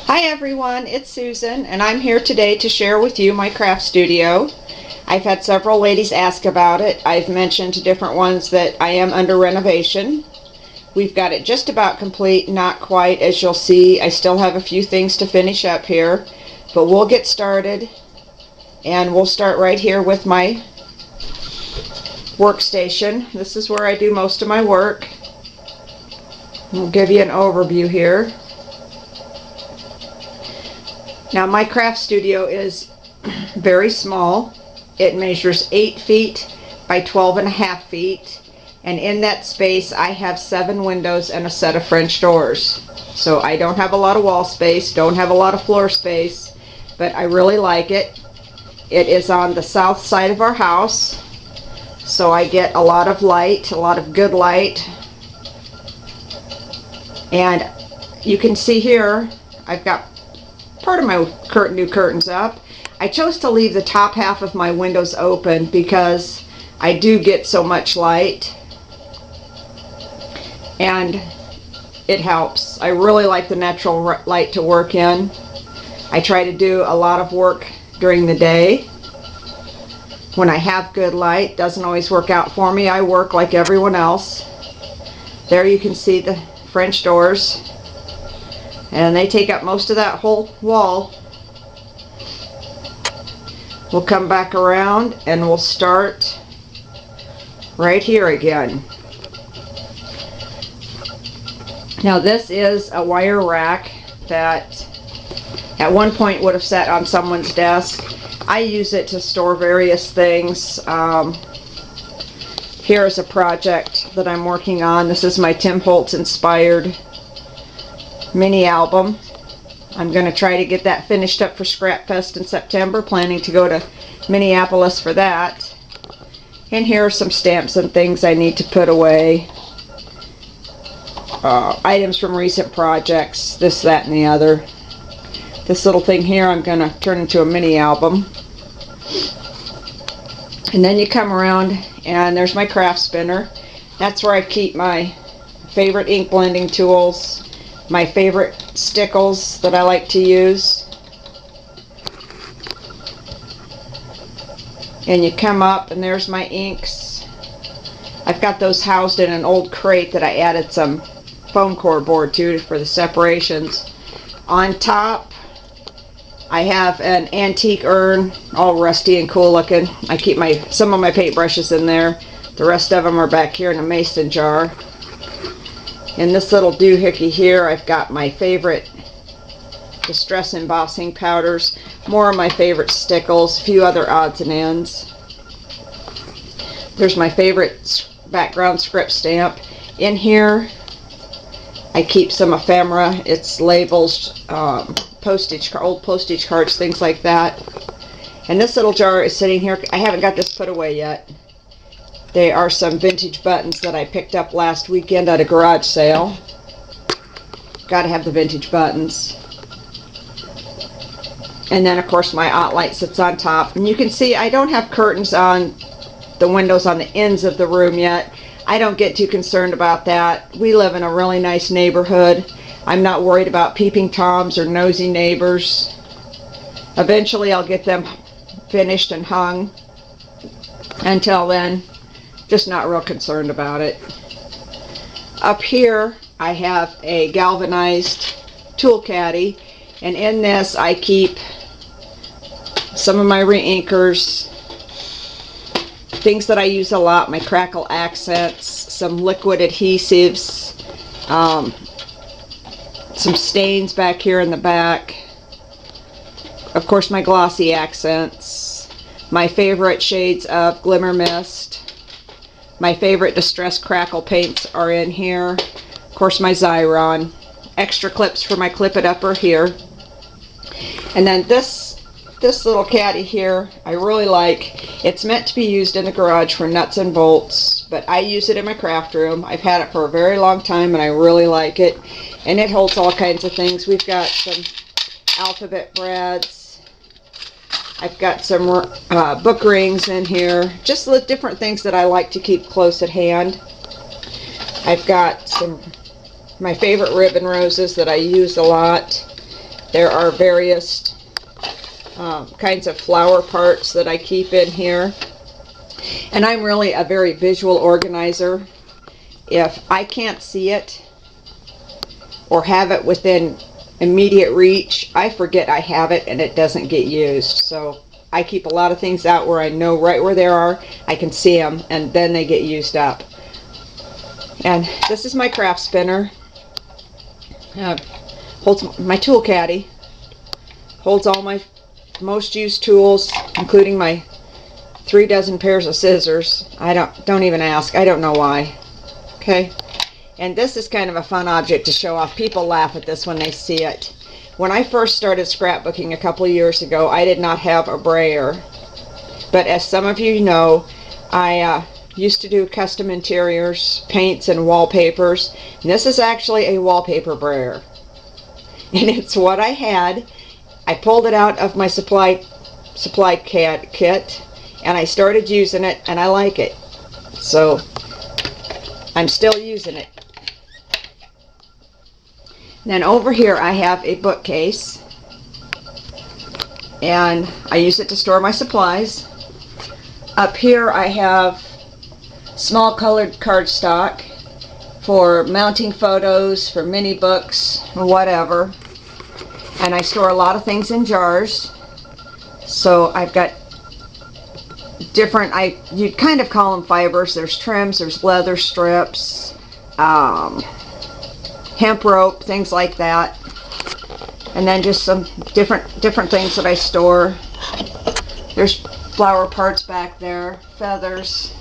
Hi everyone, it's Susan and I'm here today to share with you my craft studio. I've had several ladies ask about it. I've mentioned to different ones that I am under renovation. We've got it just about complete, not quite, as you'll see. I still have a few things to finish up here, but we'll get started, and we'll start right here with my workstation. This is where I do most of my work. We'll give you an overview here. Now my craft studio is very small. It measures 8 feet by 12.5 feet, and in that space I have 7 windows and a set of French doors. So I don't have a lot of wall space, don't have a lot of floor space, but I really like it. It is on the south side of our house, so I get a lot of light, a lot of good light. And you can see here I've got part of my new curtains up. I chose to leave the top half of my windows open because I do get so much light and it helps. I really like the natural light to work in. I try to do a lot of work during the day when I have good light. Doesn't always work out for me. I work like everyone else. There you can see the French doors, and they take up most of that whole wall. We'll come back around and we'll start right here again. Now this is a wire rack that at one point would have sat on someone's desk. I use it to store various things. Here's a project that I'm working on. This is my Tim Holtz inspired mini album. I'm going to try to get that finished up for Scrap Fest in September, planning to go to Minneapolis for that. And here are some stamps and things I need to put away. Items from recent projects, this, that, and the other. This little thing here I'm going to turn into a mini album. And then you come around and there's my craft spinner. That's where I keep my favorite ink blending tools, my favorite stickles that I like to use. And you come up and there's my inks. I've got those housed in an old crate that I added some foam core board to for the separations. On top I have an antique urn, all rusty and cool looking. I keep some of my paintbrushes in there. The rest of them are back here in a mason jar. In this little doohickey here, I've got my favorite distress embossing powders, more of my favorite stickles, a few other odds and ends. There's my favorite background script stamp. In here, I keep some ephemera. It's labels, old postage cards, things like that. And this little jar is sitting here. I haven't got this put away yet. They are some vintage buttons that I picked up last weekend at a garage sale. Gotta have the vintage buttons. And then of course my OttLite sits on top. And you can see I don't have curtains on the windows on the ends of the room yet. I don't get too concerned about that. We live in a really nice neighborhood. I'm not worried about peeping toms or nosy neighbors. Eventually I'll get them finished and hung. Until then, just not real concerned about it. Up here I have a galvanized tool caddy, and in this I keep some of my reinkers, things that I use a lot, my crackle accents, some liquid adhesives, some stains back here in the back, of course my glossy accents, my favorite shades of Glimmer Mist. My favorite Distress Crackle paints are in here. Of course my Xyron. Extra clips for my Clip It Up are here. And then this little caddy here I really like. It's meant to be used in the garage for nuts and bolts, but I use it in my craft room. I've had it for a very long time and I really like it. And it holds all kinds of things. We've got some alphabet brads. I've got some book rings in here, just the different things that I like to keep close at hand. I've got some my favorite ribbon roses that I use a lot. There are various kinds of flower parts that I keep in here. And I'm really a very visual organizer. If I can't see it or have it within immediate reach, I forget I have it and it doesn't get used. So I keep a lot of things out where I know right where they are, I can see them, and then they get used up. And this is my craft spinner. Holds my tool caddy. Holds all my most used tools, including my 3 dozen pairs of scissors. Don't even ask. I don't know why. Okay. And this is kind of a fun object to show off. People laugh at this when they see it. When I first started scrapbooking a couple of years ago, I did not have a brayer. But as some of you know, I used to do custom interiors, paints, and wallpapers. And this is actually a wallpaper brayer. And it's what I had. I pulled it out of my supply kit, and I started using it, and I like it. So I'm still using it. Then over here I have a bookcase, and I use it to store my supplies. Up here I have small colored cardstock for mounting photos, for mini books, or whatever. And I store a lot of things in jars. So I've got different, you'd kind of call them fibers. There's trims, there's leather strips, hemp rope, things like that. And then just some different things that I store. There's flower parts back there, feathers,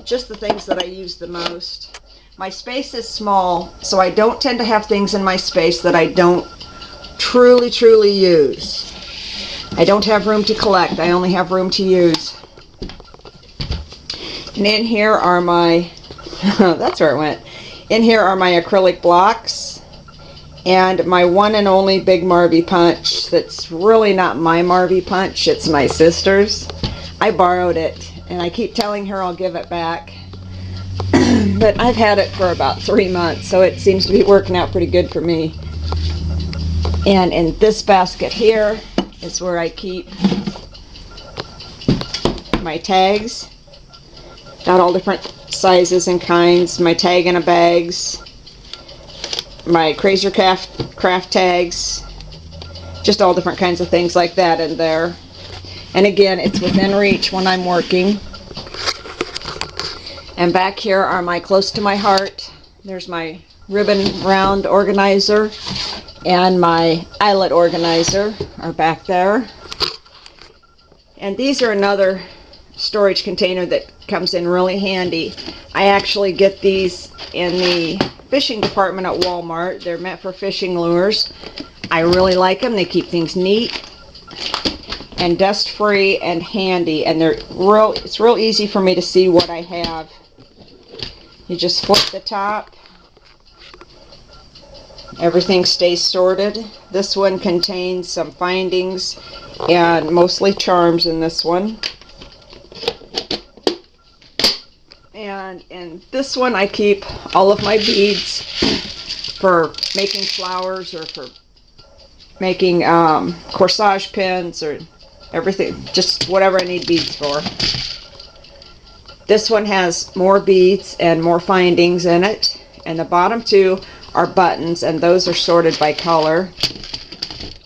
just the things that I use the most. My space is small, so I don't tend to have things in my space that I don't truly use. I don't have room to collect, I only have room to use. And in here are my, that's where it went. In here are my acrylic blocks and my one and only Big Marvy punch. That's really not my Marvy punch, it's my sister's. I borrowed it and I keep telling her I'll give it back. But I've had it for about 3 months, so it seems to be working out pretty good for me. And in this basket here is where I keep my tags. Got all different sizes and kinds. My tag in a bags, my Crazer craft tags, just all different kinds of things like that in there. And again, it's within reach when I'm working. And back here are my close to my heart. There's my ribbon round organizer and my eyelet organizer are back there. And these are another storage container that comes in really handy. I actually get these in the fishing department at Walmart. They're meant for fishing lures. I really like them. They keep things neat and dust free and handy, and it's real easy for me to see what I have. You just flip the top. Everything stays sorted. This one contains some findings and mostly charms in this one. And in this one I keep all of my beads for making flowers or for making corsage pins or everything, just whatever I need beads for. This one has more beads and more findings in it. And the bottom two are buttons, and those are sorted by color.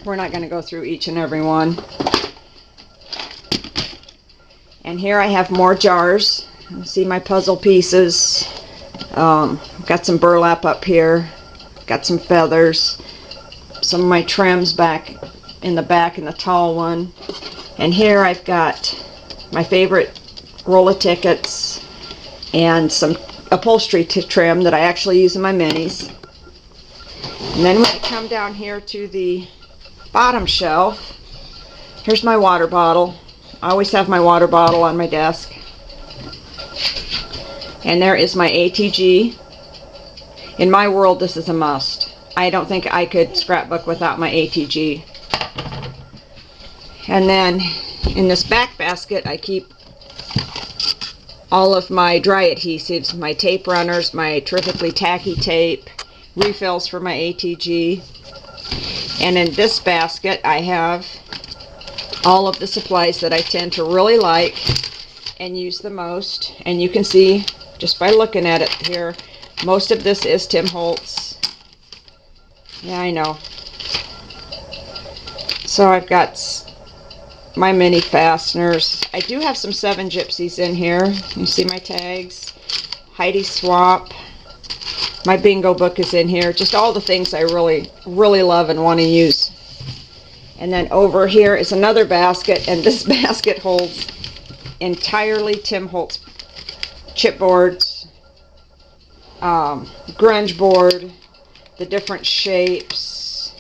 We're not going to go through each and every one. And here I have more jars. You see my puzzle pieces. Got some burlap up here. Got some feathers. Some of my trims back in the back in the tall one. And here I've got my favorite roll of tickets and some upholstery trim that I actually use in my minis. And then when I come down here to the bottom shelf, here's my water bottle. I always have my water bottle on my desk. And there is my ATG. In my world, this is a must. I don't think I could scrapbook without my ATG. And then in this back basket, I keep all of my dry adhesives, my tape runners, my terrifically tacky tape, refills for my ATG. And in this basket, I have all of the supplies that I tend to really like and use the most. And you can see, just by looking at it here, most of this is Tim Holtz. Yeah, I know. So I've got my mini fasteners. I do have some 7 Gypsies in here. You see my tags. Heidi Swap. My bingo book is in here. Just all the things I really, really love and want to use. And then over here is another basket, and this basket holds entirely Tim Holtz chipboards, grunge board, the different shapes,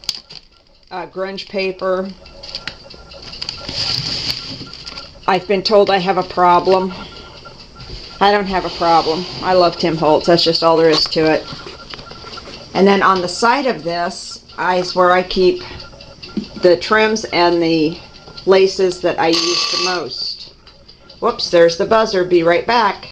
grunge paper. I've been told I have a problem. I don't have a problem. I love Tim Holtz. That's just all there is to it. And then on the side of this is where I keep the trims and the laces that I use the most. Whoops, there's the buzzer. Be right back.